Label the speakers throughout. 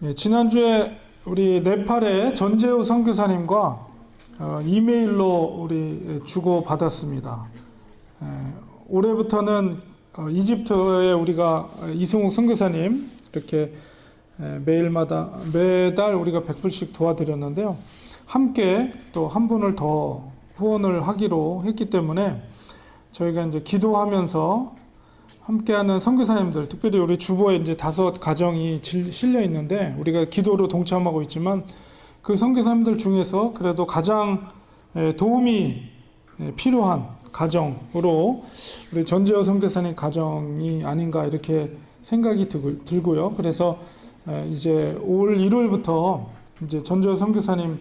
Speaker 1: 예, 지난주에 우리 네팔의 전재우 선교사님과 이메일로 우리 주고 받았습니다. 올해부터는 이집트에 우리가 이승욱 선교사님 이렇게 매달 우리가 100불씩 도와드렸는데요. 함께 또 한 분을 더 후원을 하기로 했기 때문에 저희가 이제 기도하면서 함께하는 선교사님들, 특별히 우리 주보에 이제 5가정이 실려 있는데 우리가 기도로 동참하고 있지만 그 선교사님들 중에서 그래도 가장 도움이 필요한 가정으로 우리 전재호 선교사님 가정이 아닌가 이렇게 생각이 들고요. 그래서 이제 올 1월부터 이제 전재호 선교사님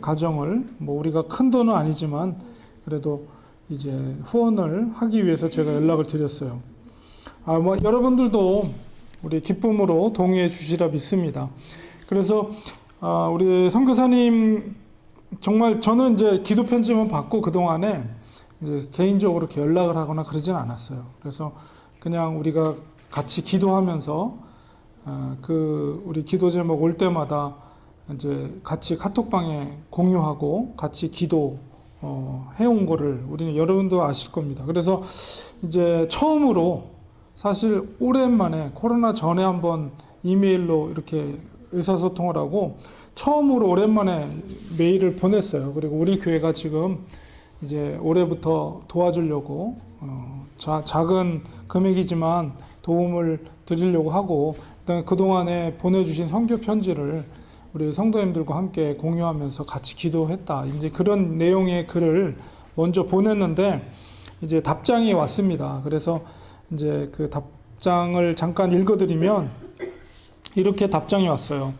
Speaker 1: 가정을 뭐 우리가 큰 돈은 아니지만 그래도 이제 후원을 하기 위해서 제가 연락을 드렸어요. 뭐 여러분들도 우리 기쁨으로 동의해 주시라 믿습니다. 그래서 우리 선교사님 정말 저는 이제 기도 편지만 받고 그 동안에 이제 개인적으로 이렇게 연락을 하거나 그러진 않았어요. 그래서 그냥 우리가 같이 기도하면서 그 우리 기도 제목 올 때마다 이제 같이 카톡방에 공유하고 같이 기도 해온 거를 우리는 여러분도 아실 겁니다. 그래서 이제 처음으로 사실 오랜만에 코로나 전에 한번 이메일로 이렇게 의사소통을 하고 처음으로 오랜만에 메일을 보냈어요. 그리고 우리 교회가 지금 이제 올해부터 도와주려고 작은 금액이지만 도움을 드리려고 하고 그다음에 그동안에 보내주신 선교 편지를 우리 성도님들과 함께 공유하면서 같이 기도했다. 이제 그런 내용의 글을 먼저 보냈는데 이제 답장이 왔습니다. 그래서 이제 그 답장을 잠깐 읽어드리면 이렇게 답장이 왔어요.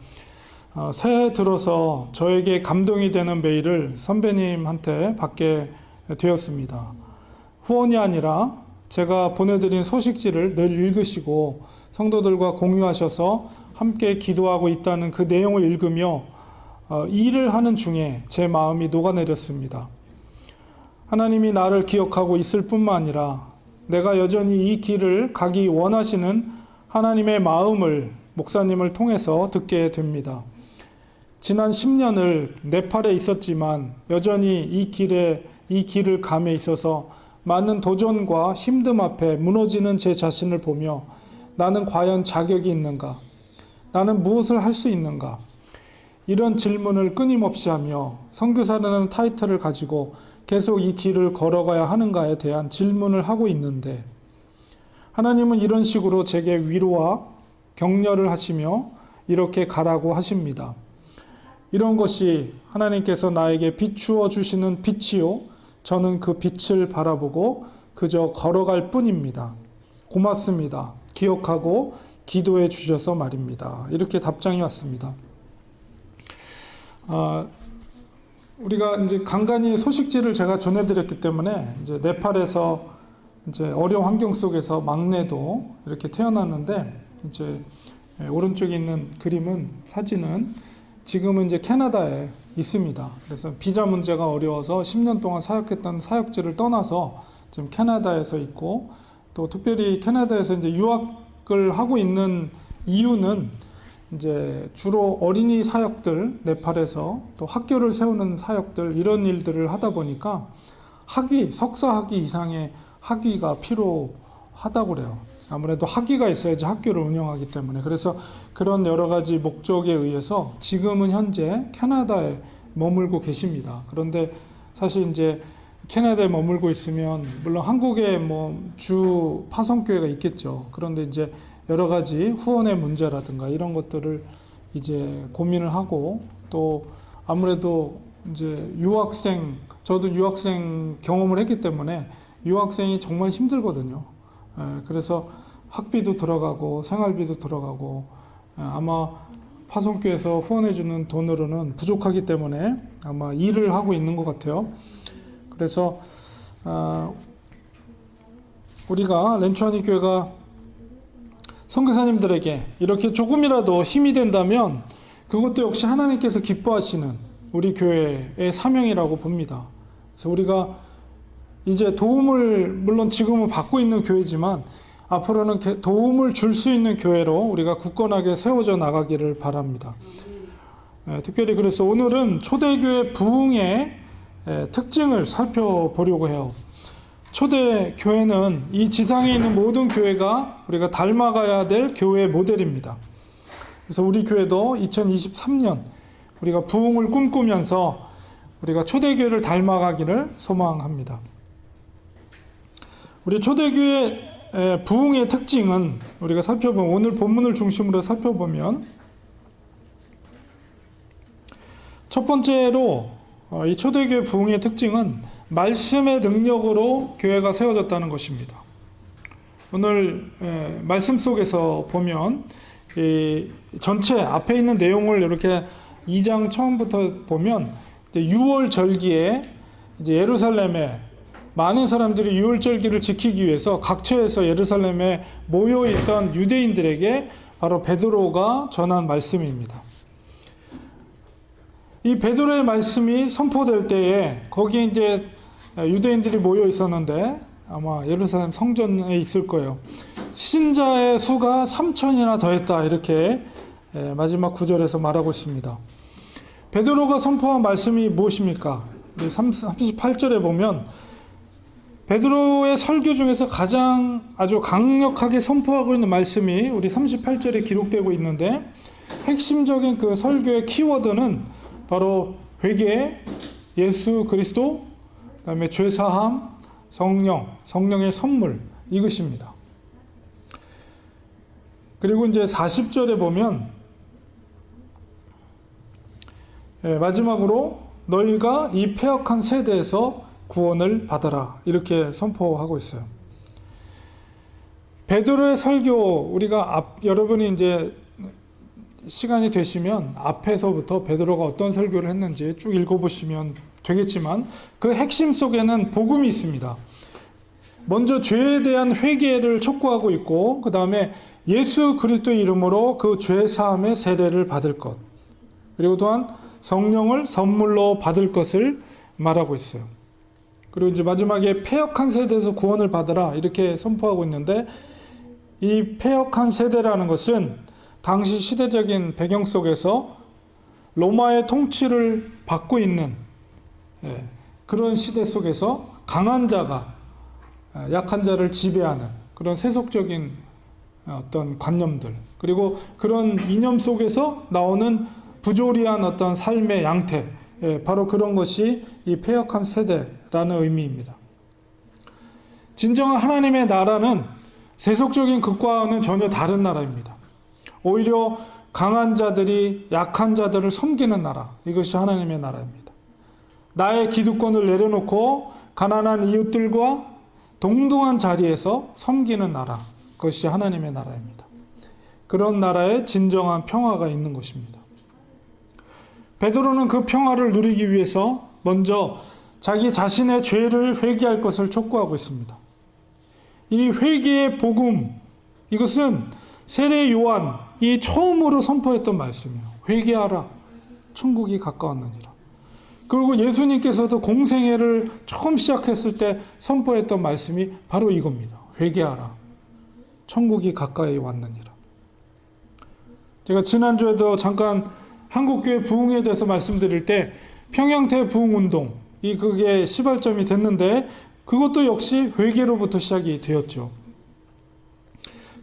Speaker 1: 새해 들어서 저에게 감동이 되는 메일을 선배님한테 받게 되었습니다. 후원이 아니라 제가 보내드린 소식지를 늘 읽으시고 성도들과 공유하셔서 함께 기도하고 있다는 그 내용을 읽으며 일을 하는 중에 제 마음이 녹아내렸습니다. 하나님이 나를 기억하고 있을 뿐만 아니라 내가 여전히 이 길을 가기 원하시는 하나님의 마음을 목사님을 통해서 듣게 됩니다. 지난 10년을 네팔에 있었지만 여전히 이 길을 감에 있어서 많은 도전과 힘듦 앞에 무너지는 제 자신을 보며 나는 과연 자격이 있는가? 나는 무엇을 할 수 있는가? 이런 질문을 끊임없이 하며 선교사라는 타이틀을 가지고 계속 이 길을 걸어가야 하는가에 대한 질문을 하고 있는데 하나님은 이런 식으로 제게 위로와 격려를 하시며 이렇게 가라고 하십니다. 이런 것이 하나님께서 나에게 비추어 주시는 빛이요. 저는 그 빛을 바라보고 그저 걸어갈 뿐입니다. 고맙습니다. 기억하고 기도해 주셔서 말입니다. 이렇게 답장이 왔습니다. 우리가 이제 간간히 소식지를 제가 전해드렸기 때문에 이제 네팔에서 이제 어려운 환경 속에서 막내도 이렇게 태어났는데 이제 오른쪽에 있는 사진은 지금은 이제 캐나다에 있습니다. 그래서 비자 문제가 어려워서 10년 동안 사역했던 사역지를 떠나서 지금 캐나다에서 있고 또 특별히 캐나다에서 이제 유학을 하고 있는 이유는 이제 주로 어린이 사역들, 네팔에서 또 학교를 세우는 사역들 이런 일들을 하다 보니까 석사 학위 이상의 학위가 필요하다고 그래요. 아무래도 학위가 있어야지 학교를 운영하기 때문에 그래서 그런 여러 가지 목적에 의해서 지금은 현재 캐나다에 머물고 계십니다. 그런데 사실 이제 캐나다에 머물고 있으면 물론 한국에 뭐 주 파송교회가 있겠죠. 그런데 이제 여러 가지 후원의 문제라든가 이런 것들을 이제 고민을 하고 또 아무래도 이제 저도 유학생 경험을 했기 때문에 유학생이 정말 힘들거든요. 그래서 학비도 들어가고 생활비도 들어가고 아마 파송교에서 후원해주는 돈으로는 부족하기 때문에 아마 일을 하고 있는 것 같아요. 그래서 우리가 렌추아니 교회가 선교사님들에게 이렇게 조금이라도 힘이 된다면 그것도 역시 하나님께서 기뻐하시는 우리 교회의 사명이라고 봅니다. 그래서 우리가 이제 도움을 물론 지금은 받고 있는 교회지만 앞으로는 도움을 줄 수 있는 교회로 우리가 굳건하게 세워져 나가기를 바랍니다. 특별히 그래서 오늘은 초대교회 부흥의 특징을 살펴보려고 해요. 초대교회는 이 지상에 있는 모든 교회가 우리가 닮아가야 될 교회의 모델입니다. 그래서 우리 교회도 2023년 우리가 부흥을 꿈꾸면서 우리가 초대교회를 닮아가기를 소망합니다. 우리 초대교회 부흥의 특징은 우리가 살펴보면, 오늘 본문을 중심으로 살펴보면, 첫 번째로 이 초대교회 부흥의 특징은 말씀의 능력으로 교회가 세워졌다는 것입니다. 오늘 말씀 속에서 보면 전체 앞에 있는 내용을 이렇게 2장 처음부터 보면 6월 절기에 이제 예루살렘에 많은 사람들이 6월 절기를 지키기 위해서 각처에서 예루살렘에 모여 있던 유대인들에게 바로 베드로가 전한 말씀입니다. 이 베드로의 말씀이 선포될 때에 거기에 이제 유대인들이 모여 있었는데 아마 예루살렘 성전에 있을 거예요. 신자의 수가 3,000이나 더했다, 이렇게 마지막 구절에서 말하고 있습니다. 베드로가 선포한 말씀이 무엇입니까? 38절에 보면 베드로의 설교 중에서 가장 아주 강력하게 선포하고 있는 말씀이 우리 38절에 기록되고 있는데, 핵심적인 그 설교의 키워드는 바로 회개, 예수 그리스도, 그다음에 죄사함, 성령의 선물, 이것입니다. 그리고 이제 40절에 보면 마지막으로 너희가 이 패역한 세대에서 구원을 받아라, 이렇게 선포하고 있어요. 베드로의 설교, 우리가 여러분이 이제 시간이 되시면 앞에서부터 베드로가 어떤 설교를 했는지 쭉 읽어보시면 되겠지만, 그 핵심 속에는 복음이 있습니다. 먼저 죄에 대한 회개를 촉구하고 있고, 그 다음에 예수 그리스도의 이름으로 그 죄 사함의 세례를 받을 것, 그리고 또한 성령을 선물로 받을 것을 말하고 있어요. 그리고 이제 마지막에 패역한 세대에서 구원을 받으라, 이렇게 선포하고 있는데, 이 패역한 세대라는 것은 당시 시대적인 배경 속에서 로마의 통치를 받고 있는 그런 시대 속에서 강한 자가 약한 자를 지배하는 그런 세속적인 어떤 관념들, 그리고 그런 이념 속에서 나오는 부조리한 어떤 삶의 양태, 바로 그런 것이 이 패역한 세대라는 의미입니다. 진정한 하나님의 나라는 세속적인 것과는 전혀 다른 나라입니다. 오히려 강한 자들이 약한 자들을 섬기는 나라, 이것이 하나님의 나라입니다. 나의 기득권을 내려놓고 가난한 이웃들과 동등한 자리에서 섬기는 나라, 그것이 하나님의 나라입니다. 그런 나라에 진정한 평화가 있는 것입니다. 베드로는 그 평화를 누리기 위해서 먼저 자기 자신의 죄를 회개할 것을 촉구하고 있습니다. 이 회개의 복음, 이것은 세례 요한이 처음으로 선포했던 말씀이에요. 회개하라, 천국이 가까웠느니라. 그리고 예수님께서도 공생애를 처음 시작했을 때 선포했던 말씀이 바로 이겁니다. 회개하라, 천국이 가까이 왔느니라. 제가 지난주에도 잠깐 한국교회 부흥에 대해서 말씀드릴 때 평양대 부흥운동, 그게 시발점이 됐는데, 그것도 역시 회개로부터 시작이 되었죠.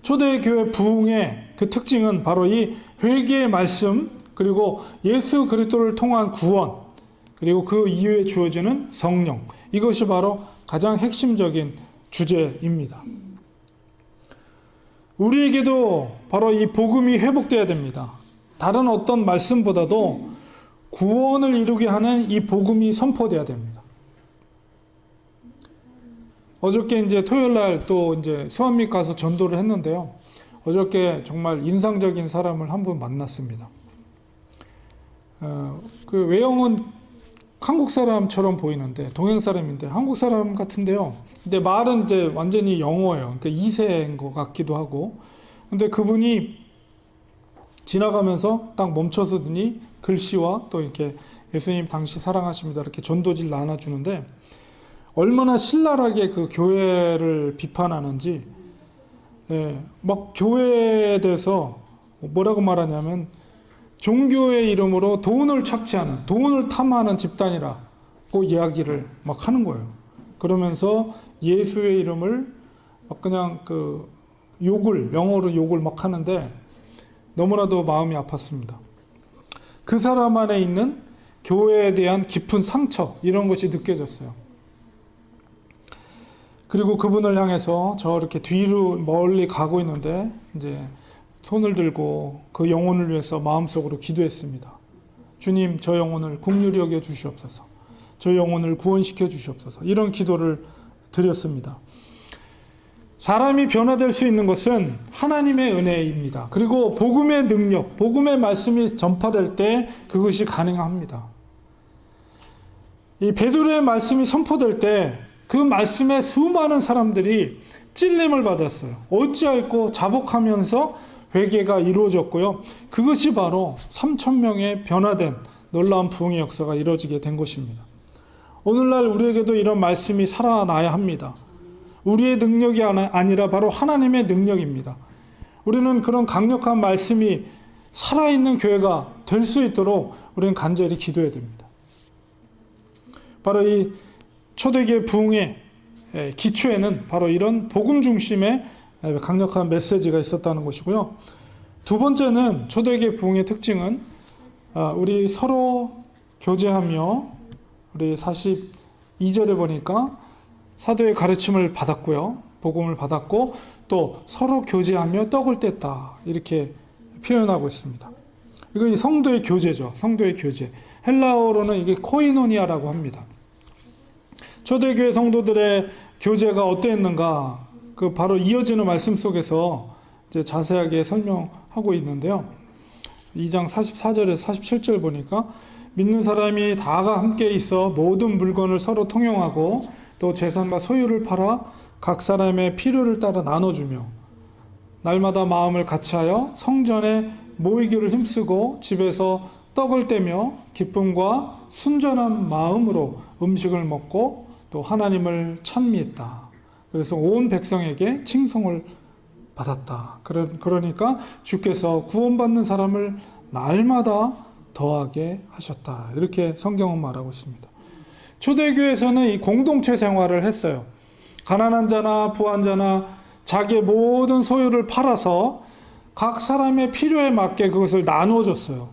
Speaker 1: 초대교회 부흥의 그 특징은 바로 이 회개의 말씀, 그리고 예수 그리스도를 통한 구원, 그리고 그 이후에 주어지는 성령, 이것이 바로 가장 핵심적인 주제입니다. 우리에게도 바로 이 복음이 회복되어야 됩니다. 다른 어떤 말씀보다도 구원을 이루게 하는 이 복음이 선포되어야 됩니다. 어저께 이제 토요일 날 또 이제 수암밑 가서 전도를 했는데요. 어저께 정말 인상적인 사람을 한 분 만났습니다. 그 외형은 한국 사람처럼 보이는데, 동양 사람인데 한국 사람 같은데요. 근데 말은 이제 완전히 영어예요. 그러니까 2세인 것 같기도 하고. 근데 그분이 지나가면서 딱 멈춰서더니 글씨와 또 이렇게 예수님 당시 사랑하십니다, 이렇게 전도지를 나눠주는데, 얼마나 신랄하게 그 교회를 비판하는지, 막 교회에 대해서 뭐라고 말하냐면 종교의 이름으로 돈을 착취하는, 돈을 탐하는 집단이라고 이야기를 막 하는 거예요. 그러면서 예수의 이름을 막 그냥 영어로 욕을 막 하는데 너무나도 마음이 아팠습니다. 그 사람 안에 있는 교회에 대한 깊은 상처, 이런 것이 느껴졌어요. 그리고 그분을 향해서 저렇게 뒤로 멀리 가고 있는데 이제 손을 들고 그 영혼을 위해서 마음속으로 기도했습니다. 주님, 저 영혼을 긍휼히 여겨 주시옵소서. 저 영혼을 구원시켜 주시옵소서. 이런 기도를 드렸습니다. 사람이 변화될 수 있는 것은 하나님의 은혜입니다. 그리고 복음의 능력, 복음의 말씀이 전파될 때 그것이 가능합니다. 이 베드로의 말씀이 선포될 때 그 말씀에 수많은 사람들이 찔림을 받았어요. 어찌할꼬 자복하면서 회개가 이루어졌고요. 그것이 바로 3,000명의 변화된 놀라운 부흥의 역사가 이루어지게 된 것입니다. 오늘날 우리에게도 이런 말씀이 살아나야 합니다. 우리의 능력이 아니라 바로 하나님의 능력입니다. 우리는 그런 강력한 말씀이 살아있는 교회가 될 수 있도록 우리는 간절히 기도해야 됩니다. 바로 이 초대교회 부흥의 기초에는 바로 이런 복음 중심의 강력한 메시지가 있었다는 것이고요. 두 번째는 초대교회 부흥의 특징은 우리 서로 교제하며, 우리 42절에 보니까 사도의 가르침을 받았고요. 복음을 받았고 또 서로 교제하며 떡을 뗐다, 이렇게 표현하고 있습니다. 이거 성도의 교제죠. 성도의 교제. 헬라어로는 이게 코이노니아라고 합니다. 초대교회 성도들의 교제가 어땠는가, 바로 이어지는 말씀 속에서 이제 자세하게 설명하고 있는데요. 2장 44절에서 47절 보니까 믿는 사람이 다가 함께 있어 모든 물건을 서로 통용하고 또 재산과 소유를 팔아 각 사람의 필요를 따라 나눠주며 날마다 마음을 같이하여 성전에 모이기를 힘쓰고 집에서 떡을 떼며 기쁨과 순전한 마음으로 음식을 먹고 또 하나님을 찬미했다. 그래서 온 백성에게 칭송을 받았다. 그러니까 주께서 구원받는 사람을 날마다 더하게 하셨다. 이렇게 성경은 말하고 있습니다. 초대교회에서는 이 공동체 생활을 했어요. 가난한 자나 부한 자나 자기의 모든 소유를 팔아서 각 사람의 필요에 맞게 그것을 나누어 줬어요.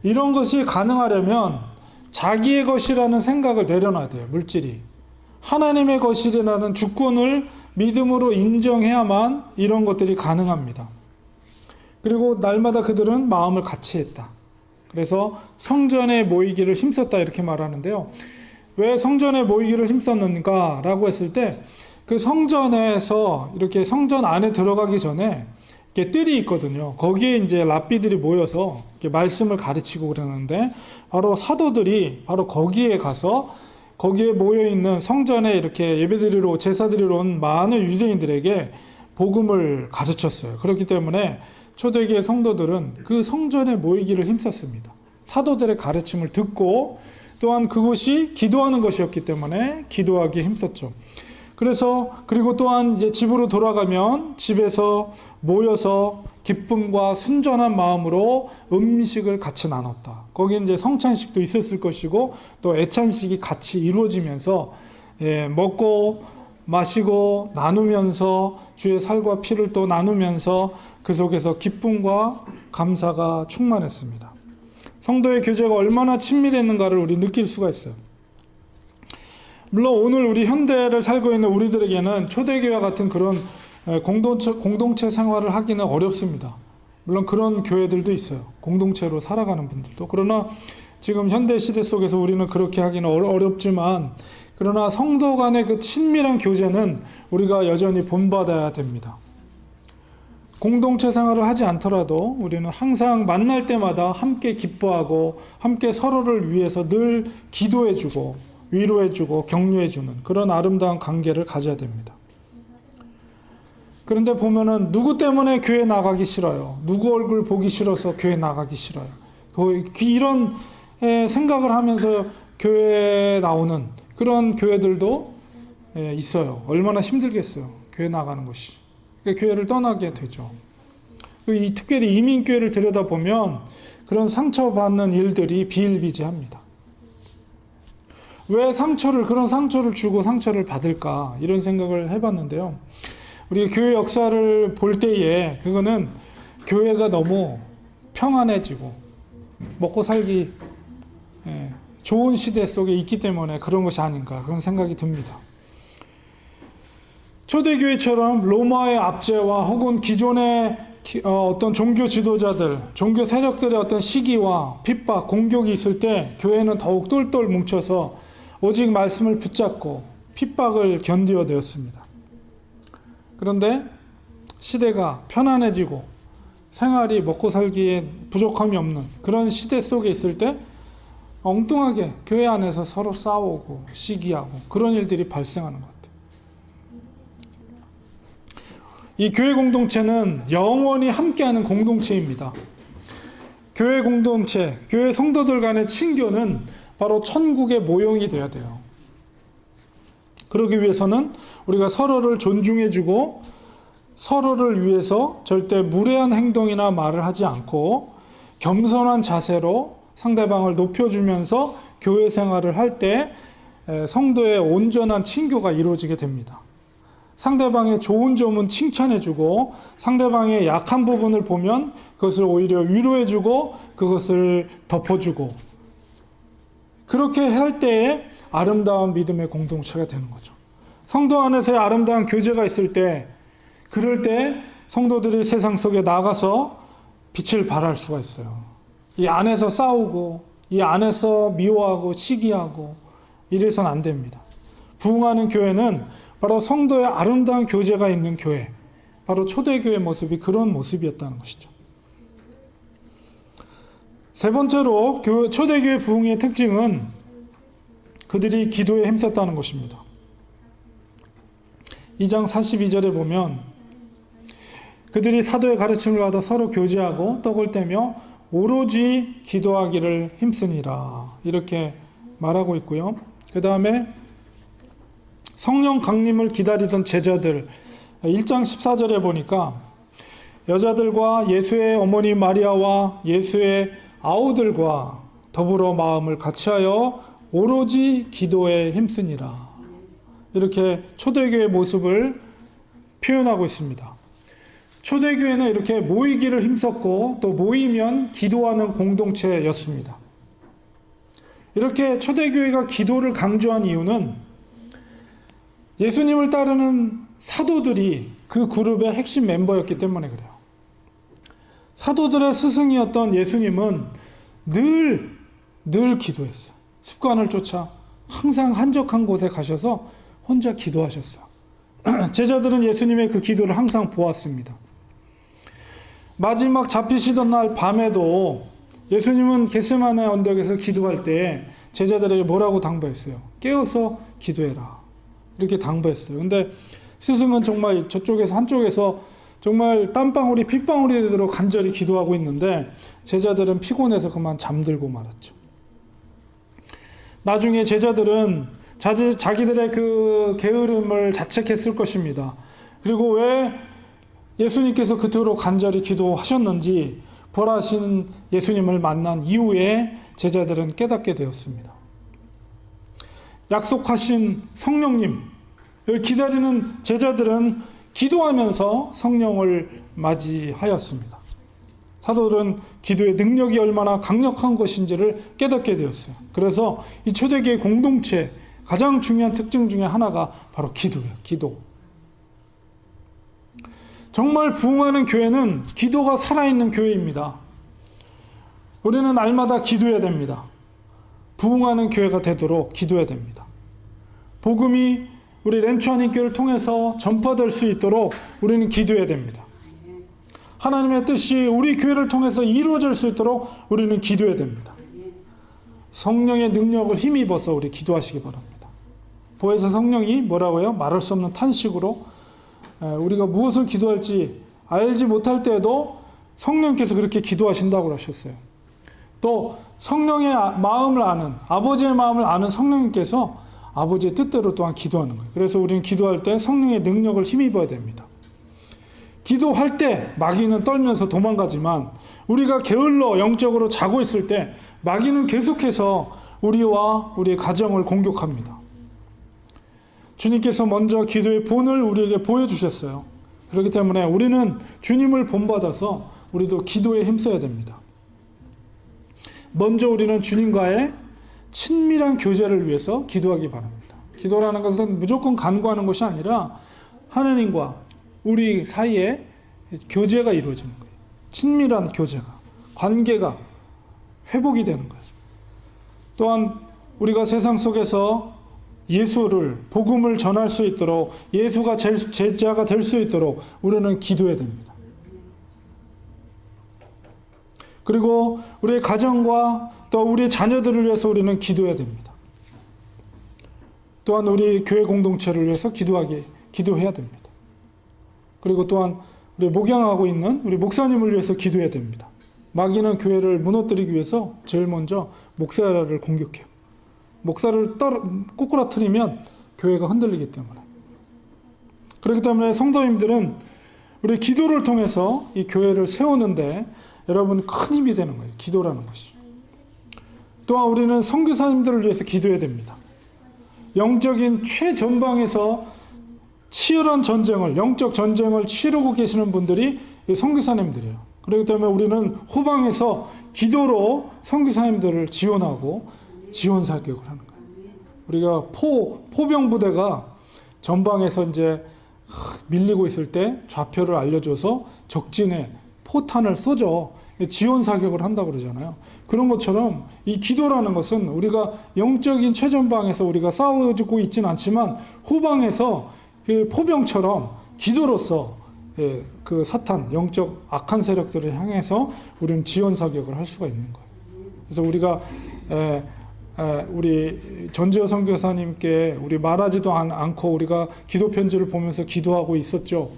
Speaker 1: 이런 것이 가능하려면 자기의 것이라는 생각을 내려놔야 돼요. 물질이. 하나님의 것이라는 주권을 믿음으로 인정해야만 이런 것들이 가능합니다. 그리고 날마다 그들은 마음을 같이 했다. 그래서 성전에 모이기를 힘썼다, 이렇게 말하는데요. 왜 성전에 모이기를 힘썼는가 라고 했을 때, 그 성전에서 이렇게 성전 안에 들어가기 전에 이렇게 뜰이 있거든요. 거기에 이제 랍비들이 모여서 이렇게 말씀을 가르치고 그러는데, 바로 사도들이 바로 거기에 가서 거기에 모여 있는 성전에 이렇게 예배드리러, 제사드리러 온 많은 유대인들에게 복음을 가르쳤어요. 그렇기 때문에 초대교회 성도들은 그 성전에 모이기를 힘썼습니다. 사도들의 가르침을 듣고 또한 그것이 기도하는 것이었기 때문에 기도하기 힘썼죠. 그리고 또한 이제 집으로 돌아가면 집에서 모여서 기쁨과 순전한 마음으로 음식을 같이 나눴다. 거기 이제 성찬식도 있었을 것이고 또 애찬식이 같이 이루어지면서 먹고 마시고 나누면서 주의 살과 피를 또 나누면서 그 속에서 기쁨과 감사가 충만했습니다. 성도의 교제가 얼마나 친밀했는가를 우리 느낄 수가 있어요. 물론 오늘 우리 현대를 살고 있는 우리들에게는 초대교회와 같은 그런 공동체 생활을 하기는 어렵습니다. 물론 그런 교회들도 있어요. 공동체로 살아가는 분들도. 그러나 지금 현대 시대 속에서 우리는 그렇게 하기는 어렵지만, 그러나 성도 간의 그 친밀한 교제는 우리가 여전히 본받아야 됩니다. 공동체 생활을 하지 않더라도 우리는 항상 만날 때마다 함께 기뻐하고 함께 서로를 위해서 늘 기도해주고 위로해주고 격려해주는 그런 아름다운 관계를 가져야 됩니다. 그런데 보면은 누구 때문에 교회 나가기 싫어요. 누구 얼굴 보기 싫어서 교회 나가기 싫어요. 이런 생각을 하면서 교회에 나오는 그런 교회들도 있어요. 얼마나 힘들겠어요. 교회 나가는 것이. 교회를 떠나게 되죠. 이 특별히 이민교회를 들여다보면 그런 상처받는 일들이 비일비재합니다. 왜 그런 상처를 주고 상처를 받을까? 이런 생각을 해봤는데요. 우리가 교회 역사를 볼 때에 그거는 교회가 너무 평안해지고 먹고 살기 좋은 시대 속에 있기 때문에 그런 것이 아닌가 그런 생각이 듭니다. 초대교회처럼 로마의 압제와 혹은 기존의 어떤 종교 지도자들, 종교 세력들의 어떤 시기와 핍박, 공격이 있을 때 교회는 더욱 똘똘 뭉쳐서 오직 말씀을 붙잡고 핍박을 견디어야 되었습니다. 그런데 시대가 편안해지고 생활이 먹고 살기에 부족함이 없는 그런 시대 속에 있을 때 엉뚱하게 교회 안에서 서로 싸우고 시기하고 그런 일들이 발생하는 것 같아요. 이 교회 공동체는 영원히 함께하는 공동체입니다. 교회 공동체, 교회 성도들 간의 친교는 바로 천국의 모형이 되어야 돼요. 그러기 위해서는 우리가 서로를 존중해주고 서로를 위해서 절대 무례한 행동이나 말을 하지 않고 겸손한 자세로 상대방을 높여주면서 교회 생활을 할 때 성도의 온전한 친교가 이루어지게 됩니다. 상대방의 좋은 점은 칭찬해주고 상대방의 약한 부분을 보면 그것을 오히려 위로해주고 그것을 덮어주고 그렇게 할 때에 아름다운 믿음의 공동체가 되는 거죠. 성도 안에서의 아름다운 교제가 있을 때 그럴 때 성도들이 세상 속에 나가서 빛을 발할 수가 있어요. 이 안에서 싸우고 이 안에서 미워하고 시기하고 이래서는 안 됩니다. 부흥하는 교회는 바로 성도의 아름다운 교제가 있는 교회, 바로 초대교회 모습이 그런 모습이었다는 것이죠. 세 번째로 초대교회 부흥의 특징은 그들이 기도에 힘썼다는 것입니다. 2장 42절에 보면 그들이 사도의 가르침을 받아 서로 교제하고 떡을 떼며 오로지 기도하기를 힘쓰니라 이렇게 말하고 있고요. 그 다음에 성령 강림을 기다리던 제자들 1장 14절에 보니까 여자들과 예수의 어머니 마리아와 예수의 아우들과 더불어 마음을 같이하여 오로지 기도에 힘쓰니라 이렇게 초대교회의 모습을 표현하고 있습니다. 초대교회는 이렇게 모이기를 힘썼고 또 모이면 기도하는 공동체였습니다. 이렇게 초대교회가 기도를 강조한 이유는 예수님을 따르는 사도들이 그 그룹의 핵심 멤버였기 때문에 그래요. 사도들의 스승이었던 예수님은 늘 기도했어요. 습관을 쫓아 항상 한적한 곳에 가셔서 혼자 기도하셨어요. 제자들은 예수님의 그 기도를 항상 보았습니다. 마지막 잡히시던 날 밤에도 예수님은 겟세마네 언덕에서 기도할 때 제자들에게 뭐라고 당부했어요? 깨어서 기도해라. 이렇게 당부했어요. 근데 스승은 정말 저쪽에서 한쪽에서 정말 땀방울이 핏방울이 되도록 간절히 기도하고 있는데 제자들은 피곤해서 그만 잠들고 말았죠. 나중에 제자들은 자기들의 그 게으름을 자책했을 것입니다. 그리고 왜 예수님께서 그토록 간절히 기도하셨는지 부활하신 예수님을 만난 이후에 제자들은 깨닫게 되었습니다. 약속하신 성령님을 기다리는 제자들은 기도하면서 성령을 맞이하였습니다. 사도들은 기도의 능력이 얼마나 강력한 것인지를 깨닫게 되었어요. 그래서 이 초대교회 공동체 가장 중요한 특징 중에 하나가 바로 기도예요. 기도. 정말 부흥하는 교회는 기도가 살아있는 교회입니다. 우리는 날마다 기도해야 됩니다. 부흥하는 교회가 되도록 기도해야 됩니다. 복음이 우리 렌추아님교회를 통해서 전파될 수 있도록 우리는 기도해야 됩니다. 하나님의 뜻이 우리 교회를 통해서 이루어질 수 있도록 우리는 기도해야 됩니다. 성령의 능력을 힘입어서 우리 기도하시기 바랍니다. 보혜사 성령이 뭐라고요? 말할 수 없는 탄식으로 우리가 무엇을 기도할지 알지 못할 때에도 성령께서 그렇게 기도하신다고 하셨어요. 또 성령의 마음을 아는 아버지의 마음을 아는 성령님께서 아버지의 뜻대로 또한 기도하는 거예요. 그래서 우리는 기도할 때 성령의 능력을 힘입어야 됩니다. 기도할 때 마귀는 떨면서 도망가지만 우리가 게을러 영적으로 자고 있을 때 마귀는 계속해서 우리와 우리의 가정을 공격합니다. 주님께서 먼저 기도의 본을 우리에게 보여주셨어요. 그렇기 때문에 우리는 주님을 본받아서 우리도 기도에 힘써야 됩니다. 먼저 우리는 주님과의 친밀한 교제를 위해서 기도하기 바랍니다. 기도라는 것은 무조건 간구하는 것이 아니라 하나님과 우리 사이에 교제가 이루어지는 거예요. 친밀한 교제가, 관계가 회복이 되는 거예요. 또한 우리가 세상 속에서 예수를, 복음을 전할 수 있도록, 예수가 제자가 될 수 있도록 우리는 기도해야 됩니다. 그리고 우리의 가정과 또 우리의 자녀들을 위해서 우리는 기도해야 됩니다. 또한 우리 교회 공동체를 위해서 기도해야 됩니다. 그리고 또한 우리 목양하고 있는 우리 목사님을 위해서 기도해야 됩니다. 마귀는 교회를 무너뜨리기 위해서 제일 먼저 목사를 공격해요. 목사를 꼬꾸라뜨리면 교회가 흔들리기 때문에. 그렇기 때문에 성도님들은 우리 기도를 통해서 이 교회를 세우는데 여러분 큰 힘이 되는 거예요. 기도라는 것이. 또한 우리는 선교사님들을 위해서 기도해야 됩니다. 영적인 최전방에서 치열한 전쟁을, 영적 전쟁을 치르고 계시는 분들이 선교사님들이에요. 그렇기 때문에 우리는 후방에서 기도로 선교사님들을 지원하고 지원 사격을 하는 거예요. 우리가 포병부대가 전방에서 이제 밀리고 있을 때 좌표를 알려줘서 적진에 포탄을 쏘죠. 지원 사격을 한다고 그러잖아요. 그런 것처럼 이 기도라는 것은 우리가 영적인 최전방에서 우리가 싸워주고 있지는 않지만 후방에서 그 포병처럼 기도로서 그 사탄, 영적 악한 세력들을 향해서 우리는 지원 사격을 할 수가 있는 거예요. 그래서 우리가 우리 전지호 선교사님께 우리 말하지도 않고 우리가 기도 편지를 보면서 기도하고 있었죠.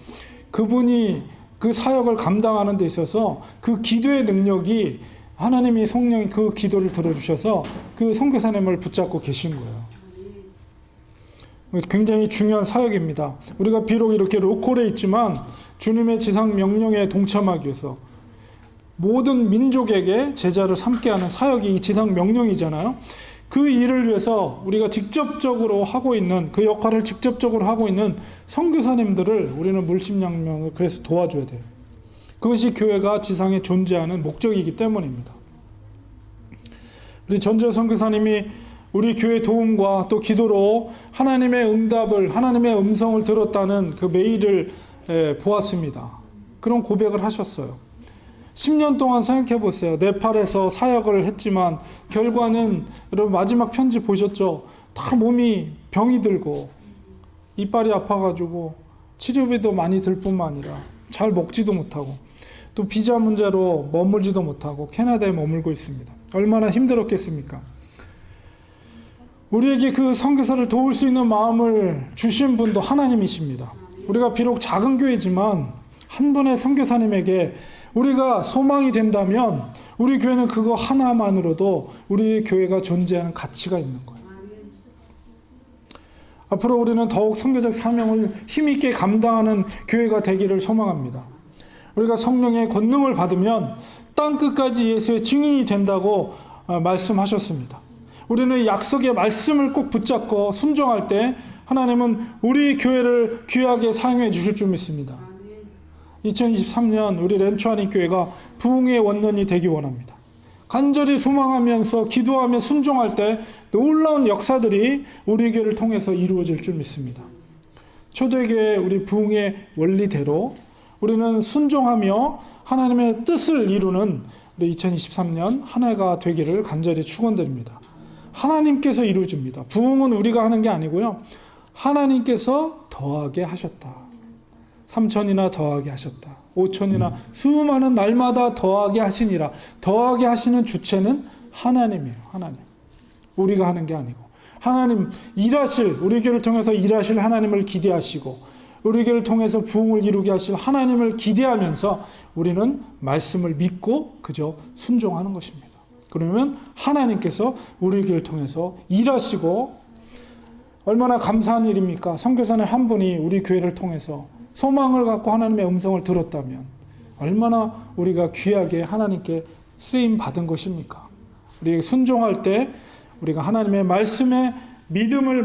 Speaker 1: 그분이 그 사역을 감당하는 데 있어서 그 기도의 능력이 하나님이 성령이 그 기도를 들어주셔서 그 선교사님을 붙잡고 계신 거예요. 굉장히 중요한 사역입니다. 우리가 비록 이렇게 로컬에 있지만 주님의 지상 명령에 동참하기 위해서 모든 민족에게 제자를 삼게 하는 사역이 이 지상 명령이잖아요. 그 일을 위해서 우리가 직접적으로 하고 있는, 그 역할을 직접적으로 하고 있는 선교사님들을 우리는 물심양면을 그래서 도와줘야 돼요. 그것이 교회가 지상에 존재하는 목적이기 때문입니다. 우리 전지호 선교사님이 우리 교회 도움과 또 기도로 하나님의 응답을, 하나님의 음성을 들었다는 그 메일을 보았습니다. 그런 고백을 하셨어요. 10년 동안 생각해 보세요. 네팔에서 사역을 했지만 결과는 여러분 마지막 편지 보셨죠? 다 몸이 병이 들고 이빨이 아파가지고 치료비도 많이 들 뿐만 아니라 잘 먹지도 못하고 또 비자 문제로 머물지도 못하고 캐나다에 머물고 있습니다. 얼마나 힘들었겠습니까? 우리에게 그 선교사를 도울 수 있는 마음을 주신 분도 하나님이십니다. 우리가 비록 작은 교회지만 한 분의 선교사님에게 우리가 소망이 된다면 우리 교회는 그거 하나만으로도 우리 교회가 존재하는 가치가 있는 거예요. 앞으로 우리는 더욱 선교적 사명을 힘있게 감당하는 교회가 되기를 소망합니다. 우리가 성령의 권능을 받으면 땅끝까지 예수의 증인이 된다고 말씀하셨습니다. 우리는 약속의 말씀을 꼭 붙잡고 순종할 때 하나님은 우리 교회를 귀하게 사용해 주실 줄 믿습니다. 2023년 우리 렌추아니 교회가 부흥의 원년이 되기 원합니다. 간절히 소망하면서 기도하며 순종할 때 놀라운 역사들이 우리 교회를 통해서 이루어질 줄 믿습니다. 초대교회 우리 부흥의 원리대로 우리는 순종하며 하나님의 뜻을 이루는 우리 2023년 한 해가 되기를 간절히 축원드립니다. 하나님께서 이루어집니다. 부흥은 우리가 하는 게 아니고요. 하나님께서 더하게 하셨다. 3천이나 더하게 하셨다. 5천이나 수많은 날마다 더하게 하시니라. 더하게 하시는 주체는 하나님이에요. 하나님. 우리가 하는 게 아니고. 하나님 일하실, 우리 교회를 통해서 일하실 하나님을 기대하시고 우리 교회를 통해서 부흥을 이루게 하실 하나님을 기대하면서 우리는 말씀을 믿고 그저 순종하는 것입니다. 그러면 하나님께서 우리 교회를 통해서 일하시고 얼마나 감사한 일입니까? 선교사님 한 분이 우리 교회를 통해서 소망을 갖고 하나님의 음성을 들었다면 얼마나 우리가 귀하게 하나님께 쓰임 받은 것입니까? 우리 순종할 때 우리가 하나님의 말씀에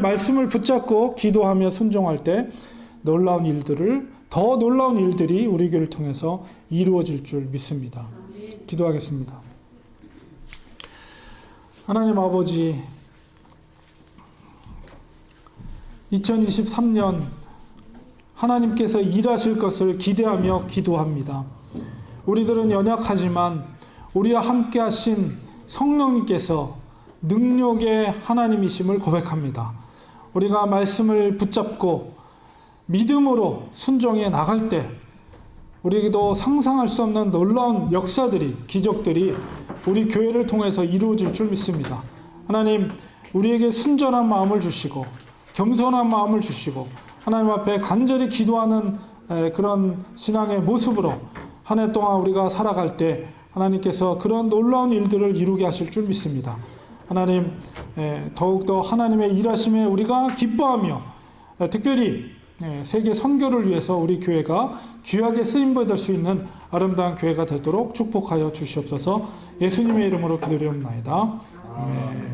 Speaker 1: 말씀을 붙잡고 기도하며 순종할 때 더 놀라운 일들이 우리 교회를 통해서 이루어질 줄 믿습니다. 기도하겠습니다. 하나님 아버지, 2023년 하나님께서 일하실 것을 기대하며 기도합니다. 우리들은 연약하지만 우리와 함께 하신 성령님께서 능력의 하나님이심을 고백합니다. 우리가 말씀을 붙잡고 믿음으로 순종해 나갈 때 우리에게도 상상할 수 없는 놀라운 역사들이, 기적들이 우리 교회를 통해서 이루어질 줄 믿습니다. 하나님, 우리에게 순전한 마음을 주시고 겸손한 마음을 주시고 하나님 앞에 간절히 기도하는 그런 신앙의 모습으로 한 해 동안 우리가 살아갈 때 하나님께서 그런 놀라운 일들을 이루게 하실 줄 믿습니다. 하나님, 더욱더 하나님의 일하심에 우리가 기뻐하며 특별히 세계 선교를 위해서 우리 교회가 귀하게 쓰임받을 수 있는 아름다운 교회가 되도록 축복하여 주시옵소서. 예수님의 이름으로 기도드리옵나이다. 아멘.